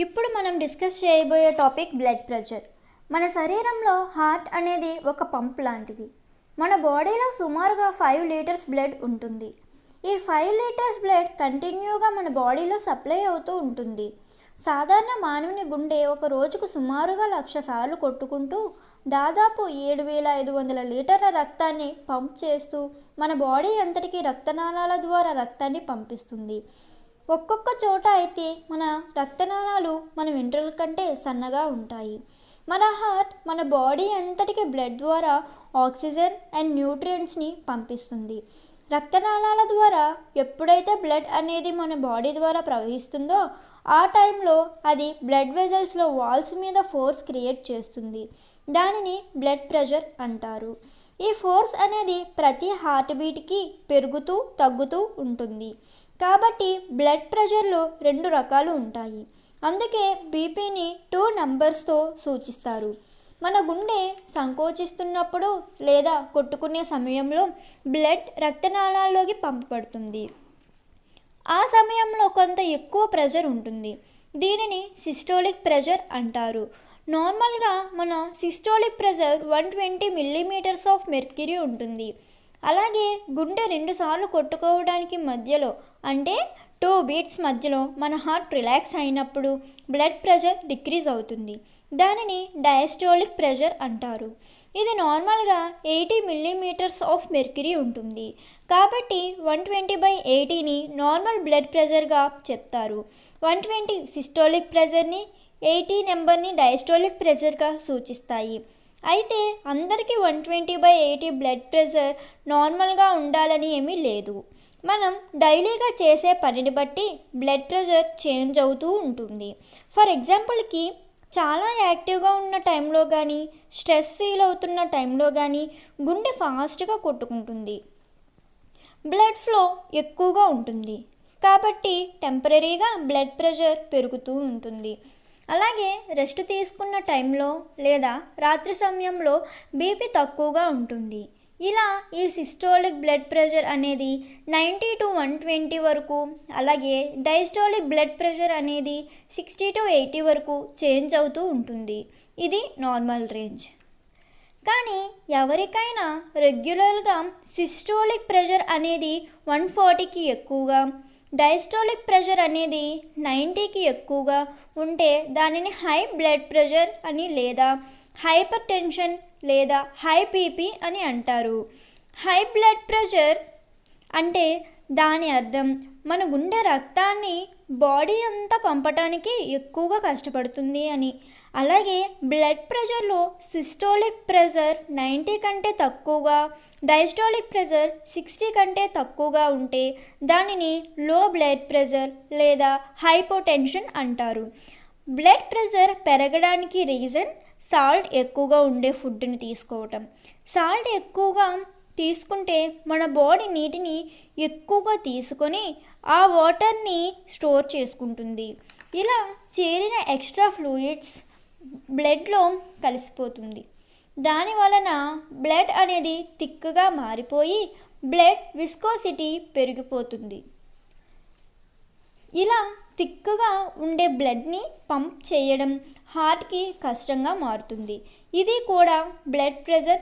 ఇప్పుడు మనం డిస్కస్ చేయబోయే టాపిక్ బ్లడ్ ప్రెషర్. మన శరీరంలో హార్ట్ అనేది ఒక పంప్ లాంటిది. మన బాడీలో సుమారుగా 5 లీటర్స్ బ్లడ్ ఉంటుంది. ఈ 5 లీటర్స్ బ్లడ్ కంటిన్యూగా మన బాడీలో సప్లై అవుతూ ఉంటుంది. సాధారణ మానవుని గుండె ఒక రోజుకు సుమారుగా 1,00,000 సార్లు కొట్టుకుంటూ దాదాపు 7,500 లీటర్ల రక్తాన్ని పంప్ చేస్తూ మన బాడీ అంతటికీ రక్తనాళాల ద్వారా రక్తాన్ని పంపిస్తుంది. ఒక్కొక్క చోట అయితే మన రక్తనాళాలు మన వెంట్రుకల కంటే సన్నగా ఉంటాయి. మన హార్ట్ మన బాడీ అంతటికి బ్లడ్ ద్వారా ఆక్సిజన్ అండ్ న్యూట్రియంట్స్ని పంపిస్తుంది. రక్తనాళాల ద్వారా ఎప్పుడైతే బ్లడ్ అనేది మన బాడీ ద్వారా ప్రవహిస్తుందో ఆ టైంలో అది బ్లడ్ వెజల్స్లో వాల్స్ మీద ఫోర్స్ క్రియేట్ చేస్తుంది. దానిని బ్లడ్ ప్రెషర్ అంటారు. ఈ ఫోర్స్ అనేది ప్రతి హార్ట్ బీట్కి పెరుగుతూ తగ్గుతూ ఉంటుంది. కాబట్టి బ్లడ్ ప్రెషర్లో 2 రకాలు ఉంటాయి. అందుకే బీపీని 2 నంబర్స్తో సూచిస్తారు. మన గుండె సంకోచిస్తున్నప్పుడు లేదా కొట్టుకునే సమయంలో బ్లడ్ రక్తనాళాల్లోకి పంపబడుతుంది. ఆ సమయంలో కొంత ఎక్కువ ప్రెషర్ ఉంటుంది. దీనిని సిస్టోలిక్ ప్రెషర్ అంటారు. నార్మల్గా మన systolic pressure 120 millimetres of mercury ఉంటుంది. అలాగే గుండె 2 సార్లు కొట్టుకోవడానికి మధ్యలో అంటే 2 బీట్స్ మధ్యలో మన హార్ట్ రిలాక్స్ అయినప్పుడు బ్లడ్ ప్రెషర్ డిక్రీజ్ అవుతుంది. దానిని డయాస్టోలిక్ ప్రెషర్ అంటారు. ఇది నార్మల్గా 80 మిల్లీమీటర్స్ ఆఫ్ మెర్క్యూరీ ఉంటుంది. కాబట్టి 120/80ని నార్మల్ బ్లడ్ ప్రెషర్గా చెప్తారు. 120 సిస్టోలిక్ ప్రెషర్ని, 80 నెంబర్ని డయాస్టోలిక్ ప్రెషర్గా సూచిస్తాయి. అయితే అందరికీ 120/80 బ్లడ్ ప్రెషర్ నార్మల్గా ఉండాలని ఏమీ లేదు. మనం డైలీగా చేసే పనిని బట్టి బ్లడ్ ప్రెషర్ చేంజ్ అవుతూ ఉంటుంది. ఫర్ ఎగ్జాంపుల్కి చాలా యాక్టివ్గా ఉన్న టైంలో కానీ స్ట్రెస్ ఫీల్ అవుతున్న టైంలో కానీ గుండె ఫాస్ట్గా కొట్టుకుంటుంది. బ్లడ్ ఫ్లో ఎక్కువగా ఉంటుంది. కాబట్టి టెంపరీగా బ్లడ్ ప్రెషర్ పెరుగుతూ ఉంటుంది. అలాగే రెస్ట్ తీసుకున్న టైంలో లేదా రాత్రి సమయంలో బీపీ తక్కువగా ఉంటుంది. ఇలా ఈ సిస్టోలిక్ బ్లడ్ ప్రెషర్ అనేది 90 to 120 వరకు, అలాగే డయాస్టోలిక్ బ్లడ్ ప్రెషర్ అనేది 60 to 80 వరకు చేంజ్ అవుతూ ఉంటుంది. ఇది నార్మల్ రేంజ్. కానీ ఎవరికైనా రెగ్యులర్గా సిస్టోలిక్ ప్రెషర్ అనేది 140కి ఎక్కువగా, డయాస్టోలిక్ ప్రెషర్ అనేది 90కి ఎక్కువగా ఉంటే దానిని హై బ్లడ్ ప్రెషర్ అని లేదా హైపర్ టెన్షన్ లేదా హై బీపీ అని అంటారు. హై బ్లడ్ ప్రెషర్ అంటే దాని అర్థం మన గుండె రక్తాన్ని బాడీ అంతా పంపటానికి ఎక్కువగా కష్టపడుతుంది అని. అలాగే బ్లడ్ ప్రెషర్లో సిస్టోలిక్ ప్రెషర్ 90 కంటే తక్కువగా, డయాస్టోలిక్ ప్రెషర్ 60 కంటే తక్కువగా ఉంటే దానిని లో బ్లడ్ ప్రెషర్ లేదా హైపోటెన్షన్ అంటారు. బ్లడ్ ప్రెషర్ పెరగడానికి రీజన్ సాల్ట్ ఎక్కువగా ఉండే ఫుడ్ని తీసుకోవటం. సాల్ట్ ఎక్కువగా తీసుకుంటే మన బాడీ నీటిని ఎక్కువగా తీసుకొని ఆ వాటర్ని స్టోర్ చేసుకుంటుంది. ఇలా చేరిన ఎక్స్ట్రా ఫ్లూయిడ్స్ బ్లడ్లో కలిసిపోతుంది. దాని వలన బ్లడ్ అనేది థిక్గా మారిపోయి బ్లడ్ విస్కోసిటీ పెరిగిపోతుంది. ఇలా థిక్గా ఉండే బ్లడ్ని పంప్ చేయడం హార్ట్కి కష్టంగా మారుతుంది. ఇది కూడా బ్లడ్ ప్రెషర్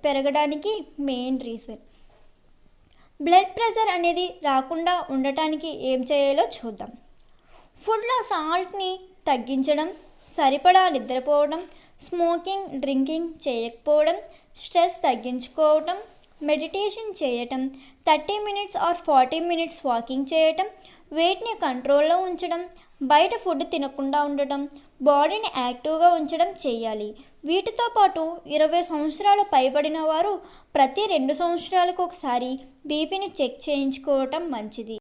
పెరగడానికి మెయిన్ రీజన్. బ్లడ్ ప్రెషర్ అనేది రాకుండా ఉండటానికి ఏం చేయాలో చూద్దాం. ఫుడ్లో సాల్ట్ని తగ్గించడం, సరిపడా నిద్రపోవడం, స్మోకింగ్ డ్రింకింగ్ చేయకపోవడం, స్ట్రెస్ తగ్గించుకోవటం, మెడిటేషన్ చేయటం, 30 minutes or 40 minutes వాకింగ్ చేయటం, వెయిట్ని కంట్రోల్లో ఉంచడం, బయట ఫుడ్ తినకుండా ఉండటం, బాడీని యాక్టివ్గా ఉంచడం చేయాలి. వీటితో పాటు 20 సంవత్సరాలు పైబడిన వారు ప్రతి 2 సంవత్సరాలకు ఒకసారి బీపీని చెక్ చేయించుకోవటం మంచిది.